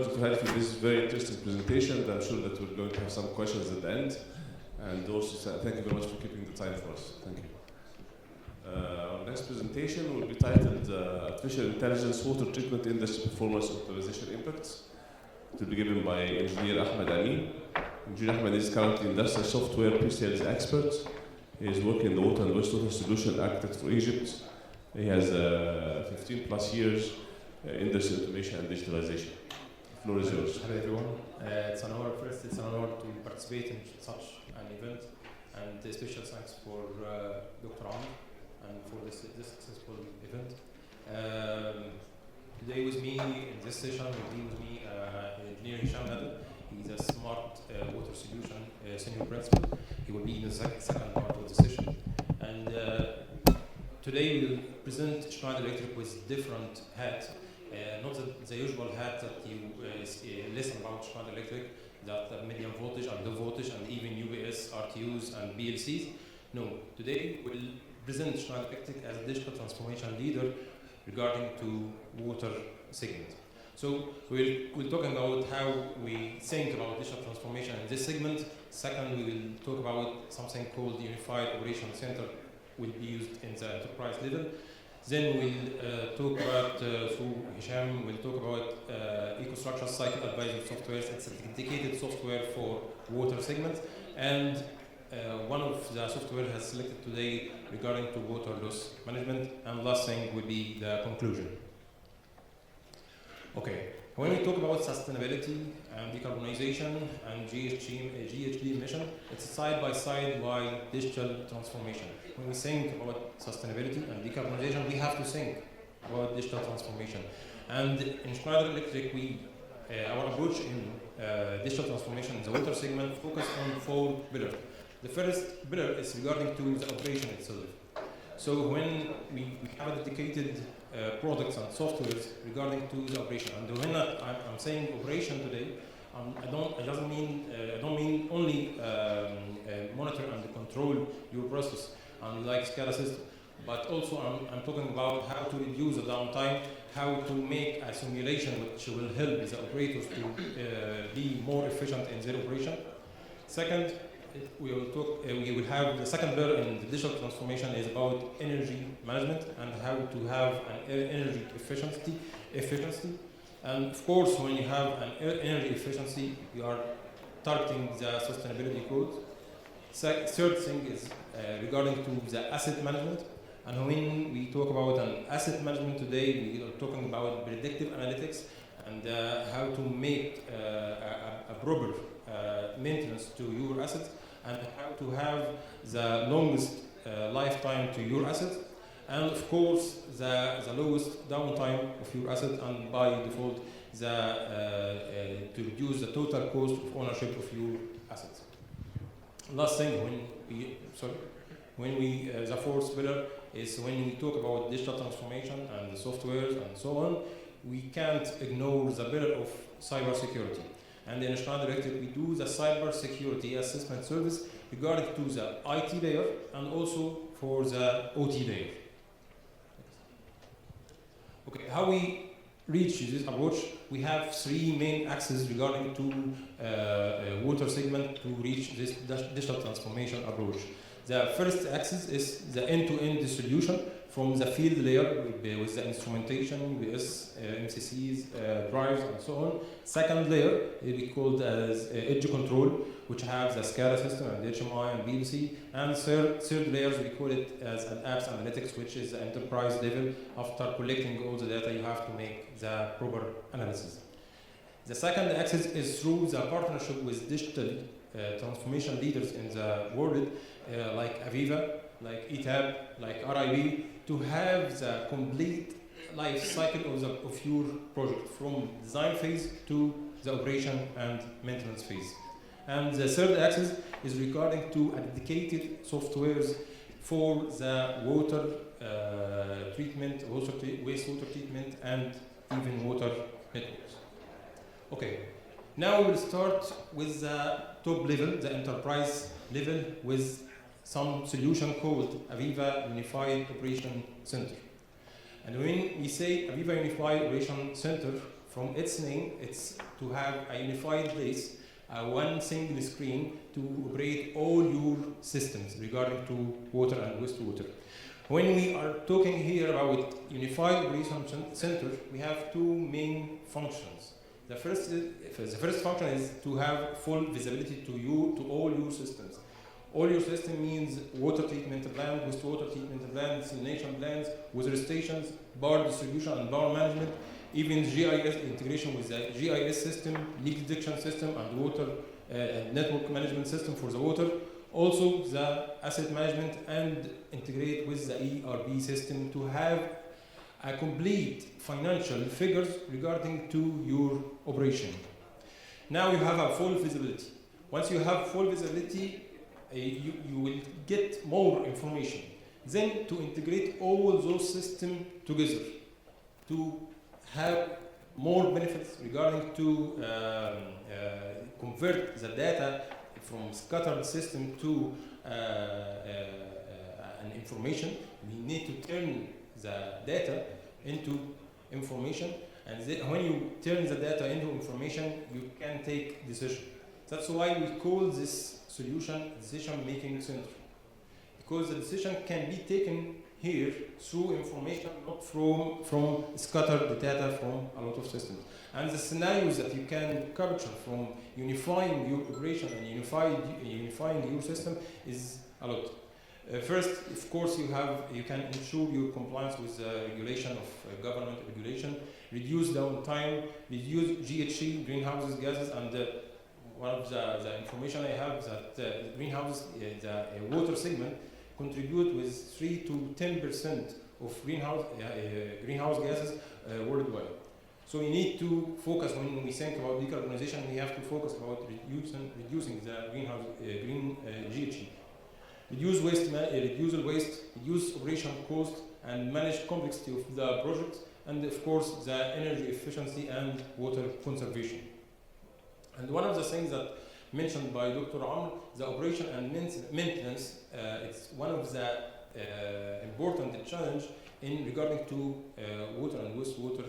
Dr. Hadi, for this very interesting presentation. I'm sure that we're going to have some questions at the end. And also, thank you very much for keeping the time for us. Thank you. Our next presentation will be titled Artificial Intelligence Water Treatment Industry Performance Optimization Impacts. It will be given by Engineer Ahmed Amin. Engineer Ahmed is currently industrial software pre-sales expert. He is working in the water and wastewater solution architect for Egypt. He has 15 plus years industry automation and digitalization. The floor is yours. Hello everyone. It's an honor to participate in such an event, and special thanks for Dr. Amin and for this successful event. Today with me in this session will be with me Engineer Hisham Nadal. He's a smart water solution senior principal. He will be in the second part of the session. And today we will present Schneider Electric with different hats. Not the usual hat that you listen about Schneider Electric, that medium voltage and low voltage and even UPS, RTUs and BLCs. No, today we'll present Schneider Electric as a digital transformation leader regarding to water segment. So we'll talk about how we think about digital transformation in this segment. Second, we will talk about something called Unified Operation Center, will be used in the enterprise level. Then we'll talk about, through Hisham, we'll talk about EcoStruxure Cycle Advisor software. It's a dedicated software for water segment. And one of the software has selected today regarding to water loss management. And last thing will be the conclusion. Okay, when we talk about sustainability and decarbonization and GHG emission, it's side by side by digital transformation. When we think about sustainability and decarbonization, we have to think about digital transformation. And in Schneider Electric, our approach in digital transformation in the water segment focus on 4 pillars. The first pillar is regarding to the operation itself. So when we have a dedicated products and softwares regarding to the operation, and when I'm saying operation today, I don't mean only monitor and control your process, like SCADA system, but also I'm talking about how to reduce the downtime, how to make a simulation which will help the operators to be more efficient in their operation. Second, we will have the second pillar in the digital transformation is about energy management and how to have an energy efficiency. And of course, when you have an energy efficiency, you are targeting the sustainability goals. Third thing is regarding to the asset management. And when we talk about an asset management today, we are talking about predictive analytics and how to make a proper maintenance to your assets and how to have the longest lifetime to your assets, and of course the lowest downtime of your asset, and by default to reduce the total cost of ownership of your assets. Last thing, the fourth pillar is when we talk about digital transformation and the softwares and so on, we can't ignore the pillar of cybersecurity. And in Schneider Electric, we do the cyber security assessment service regarding to the IT layer and also for the OT layer. Okay, how we reach this approach? We have 3 main axes regarding to water segment to reach this digital transformation approach. The first axis is the end-to-end solution from the field layer with the instrumentation, with MCCs, drives, and so on. Second layer we call as edge control, which has the SCADA system and HMI and BLC. And third layers we call it as an apps analytics, which is the enterprise level. After collecting all the data, you have to make the proper analysis. The second axis is through the partnership with digital transformation leaders in the world, like Aviva, like ETAB, like RIB, to have the complete life cycle of your project from design phase to the operation and maintenance phase. And the third axis is regarding to a dedicated softwares for the water treatment, wastewater treatment, and even water networks. Okay, now we'll start with the top level, the enterprise level, with some solution called Aviva Unified Operation Center. And when we say Aviva Unified Operation Center from its name, it's to have a unified place, one single screen to operate all your systems regarding to water and wastewater. When we are talking here about unified operation center, we have two main functions. The first function is to have full visibility to all your systems. All your system means water treatment plant, wastewater treatment plant, desalination plants, weather stations, power distribution and power management, even GIS integration with the GIS system, leak detection system, and water network management system for the water. Also the asset management and integrate with the ERP system to have a complete financial figures regarding to your operation. Now you have a full visibility. Once you have full visibility, you will get more information. Then to integrate all those systems together, to have more benefits regarding to convert the data from scattered system to an information. We need to turn the data into information, and when you turn the data into information, you can take decision. That's why we call this solution decision-making center, because the decision can be taken here through information, not from scattered data from a lot of systems. And the scenarios that you can capture from unifying your operation and unifying your system is a lot. First, of course, you can ensure your compliance with the regulation of government regulation, reduce downtime, reduce GHG, greenhouse gases, and one of the information I have that greenhouses, the water segment, contribute with 3 to 10% of greenhouse gases worldwide. So we need to focus, when we think about decarbonization, we have to focus about reducing the green GHG. Reduce waste, reduce operation cost, and manage complexity of the project, and of course the energy efficiency and water conservation. And one of the things that mentioned by Dr. Amr, the operation and maintenance, it's one of the important challenge in regarding to water and wastewater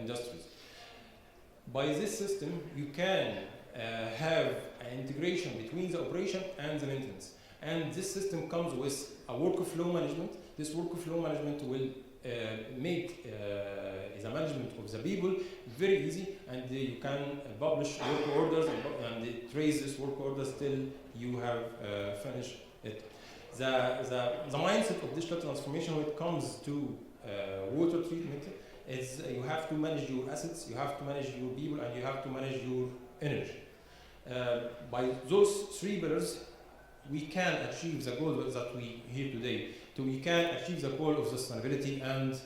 industries. By this system, you can have an integration between the operation and the maintenance. And this system comes with a workflow management. This workflow management will make the management of the people very easy, and you can publish work orders and trace this work orders till you have finished it. The mindset of digital transformation when it comes to water treatment is you have to manage your assets, you have to manage your people, and you have to manage your energy. By those three pillars, we can achieve the goal that we hear today. So we can achieve the goal of sustainability and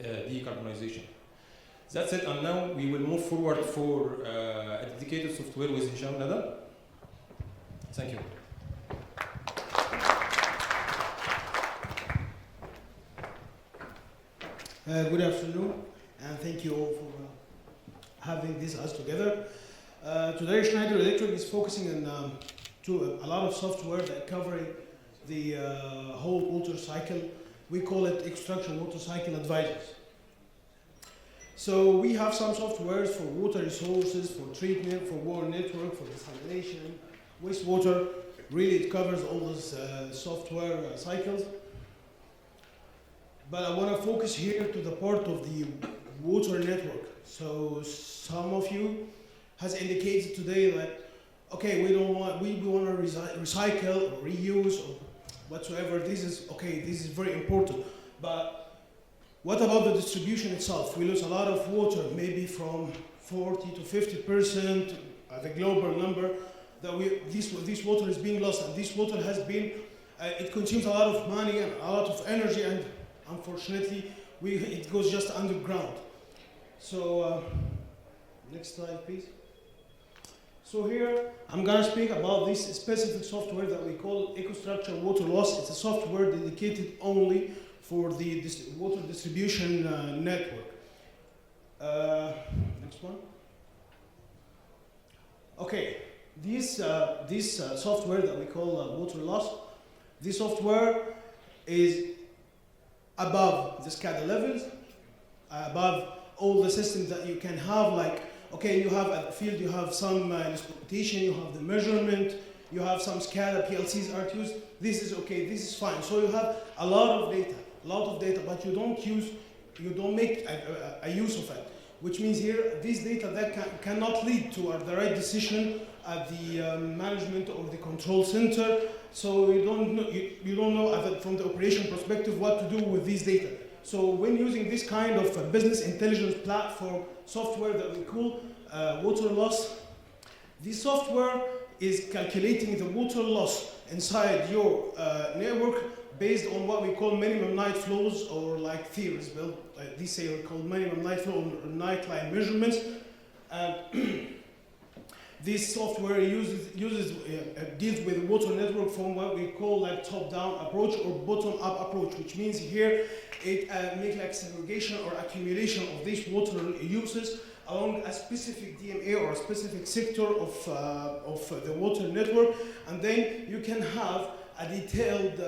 decarbonization. That's it, and now we will move forward for a dedicated software with Hisham Nada. Thank you. Good afternoon, and thank you all for having us together. Today, Schneider Electric is focusing on a lot of software that covering the whole water cycle. We call it Extraction Water Cycle Advisors. So we have some softwares for water resources, for treatment, for water network, for desalination, wastewater. Really, it covers all those software cycles. But I want to focus here to the part of the water network. So some of you has indicated today that, okay, we want to recycle or reuse or whatsoever. This is very important. But what about the distribution itself? We lose a lot of water, maybe from 40 to 50% the global number that this water is being lost, and this water has been it consumes a lot of money and a lot of energy, and unfortunately it goes just underground. So next slide, please. So here I'm gonna speak about this specific software that we call EcoStruxure Water Loss. It's a software dedicated only for the water distribution network. Next one. Okay, this software that we call water loss, this software is above the SCADA levels, above all the systems that you can have, like, okay, you have at the field, you have some instrumentation, you have the measurement, you have some SCADA, PLCs, RTUs. This is okay, this is fine. So you have a lot of data, but you don't make a use of it. Which means here, this data that cannot lead to the right decision at the management or the control center. So you don't know from the operation perspective what to do with these data. So when using this kind of business intelligence platform software that we call water loss, this software is calculating the water loss inside your network based on what we call minimum night flows, or like theories. Well, these say are called minimum night flow or night line measurements. This software deals with the water network from what we call like top-down approach or bottom-up approach, which means here it makes like segregation or accumulation of these water uses along a specific DMA or a specific sector of the water network, and then you can have a detailed,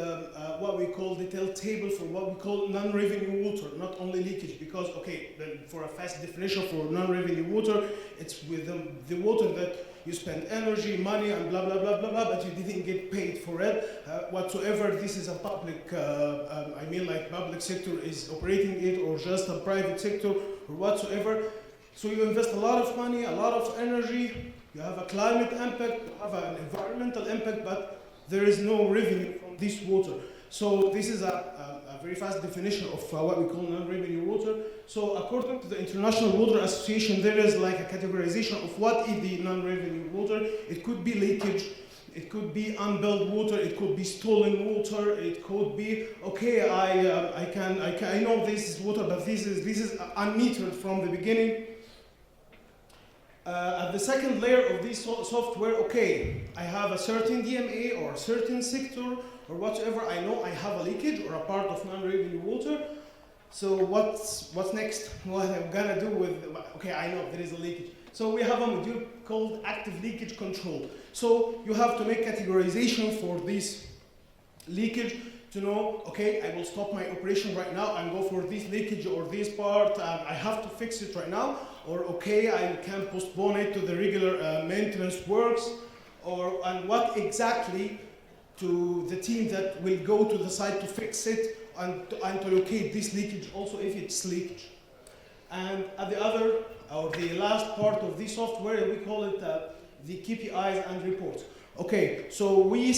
what we call detailed table for what we call non-revenue water, not only leakage, because, okay, for a fast definition for non-revenue water, it's with the water that you spend energy, money, and blah, blah, blah, blah, blah, but you didn't get paid for it whatsoever. This is a public, public sector is operating it, or just a private sector, or whatsoever. So you invest a lot of money, a lot of energy, you have a climate impact, you have an environmental impact, but there is no revenue from this water. So this is a very fast definition of what we call non-revenue water. So according to the International Water Association, there is like a categorization of what is the non-revenue water. It could be leakage, it could be unbilled water, it could be stolen water, it could be, okay, I know this is water, but this is unmetered from the beginning. At the second layer of this software, okay, I have a certain DMA or a certain sector or whatever. I know I have a leakage or a part of non-revenue water. So what's next? What I'm gonna do with? Okay, I know there is a leakage. So we have a module called active leakage control. So you have to make categorization for this leakage to know, okay, I will stop my operation right now and go for this leakage or this part. I have to fix it right now. Or okay, I can postpone it to the regular maintenance works, and what exactly to the team that will go to the site to fix it and to locate this leakage also if it's leakage. And at the other, or the last part of this software, we call it the KPIs and reports. Okay, so we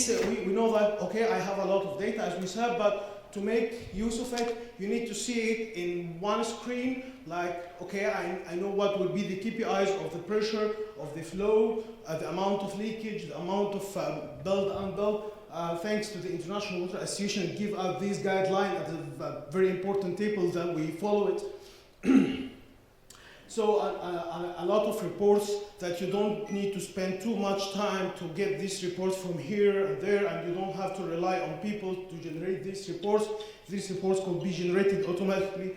know that, okay, I have a lot of data as we said, but to make use of it, you need to see it in one screen, like, okay, I know what will be the KPIs of the pressure, of the flow, the amount of leakage, the amount of billed, unbilled. Thanks to the International Water Association, give out these guidelines at a very important table that we follow it. So a lot of reports that you don't need to spend too much time to get these reports from here and there, and you don't have to rely on people to generate these reports. These reports could be generated automatically,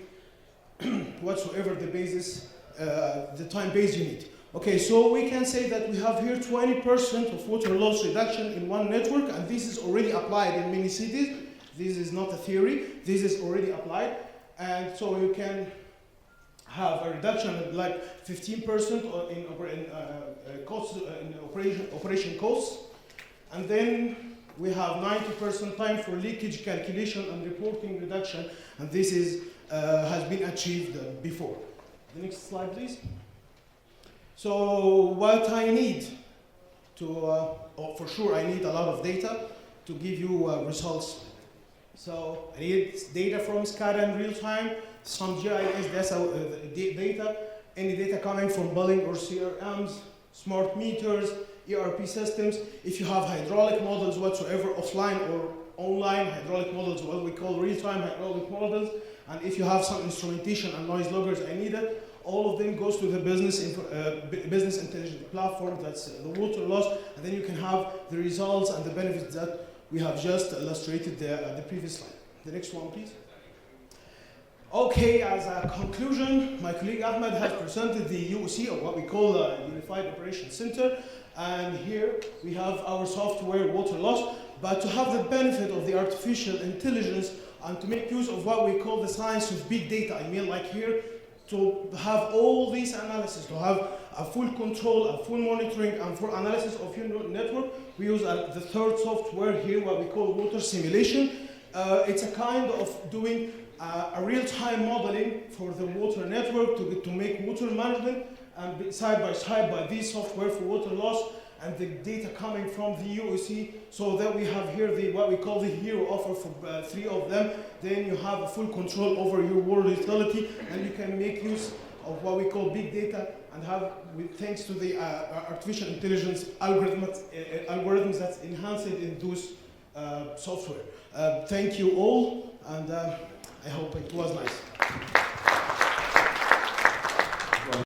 whatsoever the basis, the time base you need. Okay, so we can say that we have here 20% of water loss reduction in one network, and this is already applied in many cities. This is not a theory, this is already applied. And so you can have a reduction of like 15% in operation costs, and then we have 90% time for leakage calculation and reporting reduction, and this has been achieved before. The next slide, please. So what I need for sure I need a lot of data to give you results. So I need data from SCADA in real time, some GIS data, any data coming from billing or CRMs, smart meters, ERP systems. If you have hydraulic models whatsoever, offline or online hydraulic models, what we call real-time hydraulic models, and if you have some instrumentation and noise loggers, I need it. All of them goes to the business intelligence platform, that's the water loss, and then you can have the results and the benefits that we have just illustrated the previous slide. The next one, please. Okay, as a conclusion, my colleague Ahmed has presented the UOC, or what we call the Unified Operations Center, and here we have our software water loss, but to have the benefit of the artificial intelligence and to make use of what we call the science of big data. I mean, like here, to have all these analysis, to have a full control, a full monitoring, and full analysis of your network, we use the third software here, what we call water simulation. It's a kind of doing a real-time modeling for the water network to make water management, and side by side by this software for water loss and the data coming from the UOC, so that we have here what we call the hero offer for 3 of them. Then you have a full control over your water utility, and you can make use of what we call big data, and have, thanks to the artificial intelligence algorithms that's enhanced in those software. Thank you all, and I hope it was nice.